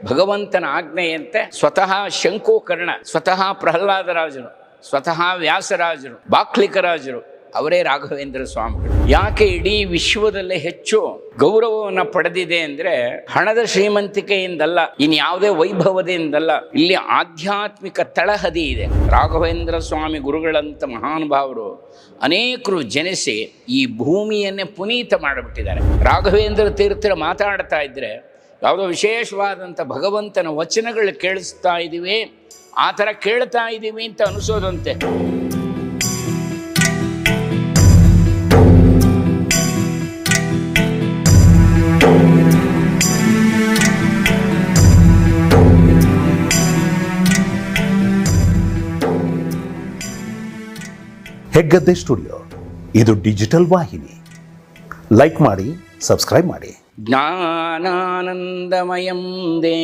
ಭಗವಂತನ ಆಜ್ಞೆಯಂತೆ ಸ್ವತಃ ಶಂಕುಕರ್ಣ, ಸ್ವತಃ ಪ್ರಹ್ಲಾದರಾಜರು, ಸ್ವತಃ ವ್ಯಾಸರಾಜರು, ಬಾಕ್ಲಿಕರಾಜರು ಅವರೇ ರಾಘವೇಂದ್ರ ಸ್ವಾಮಿಗಳು. ಯಾಕೆ ಇಡೀ ವಿಶ್ವದಲ್ಲೇ ಹೆಚ್ಚು ಗೌರವವನ್ನು ಪಡೆದಿದೆ ಅಂದರೆ ಹಣದ ಶ್ರೀಮಂತಿಕೆಯಿಂದಲ್ಲ, ಇನ್ಯಾವುದೇ ವೈಭವದಿಂದಲ್ಲ, ಇಲ್ಲಿ ಆಧ್ಯಾತ್ಮಿಕ ತಳಹದಿ ಇದೆ. ರಾಘವೇಂದ್ರ ಸ್ವಾಮಿ ಗುರುಗಳಂತ ಮಹಾನುಭಾವರು ಅನೇಕರು ಜನಿಸಿ ಈ ಭೂಮಿಯನ್ನೇ ಪುನೀತ ಮಾಡಿಬಿಟ್ಟಿದ್ದಾರೆ. ರಾಘವೇಂದ್ರ ತೀರ್ಥರು ಮಾತಾಡ್ತಾ ಇದ್ದರೆ ಯಾವುದೋ ವಿಶೇಷವಾದಂಥ ಭಗವಂತನ ವಚನಗಳು ಕೇಳಿಸ್ತಾ ಇದ್ದೀವಿ, ಆ ಥರ ಕೇಳ್ತಾ ಇದ್ದೀವಿ ಅಂತ ಅನಿಸೋದಂತೆ. ಹೆಗ್ಗದ್ದೆ ಸ್ಟುಡಿಯೋ, ಇದು ಡಿಜಿಟಲ್ ವಾಹಿನಿ. ಲೈಕ್ ಮಾಡಿ, ಸಬ್ಸ್ಕ್ರೈಬ್ ಮಾಡಿ. ಜ್ಞಾನಾನಂದಮಯಂ ದೇ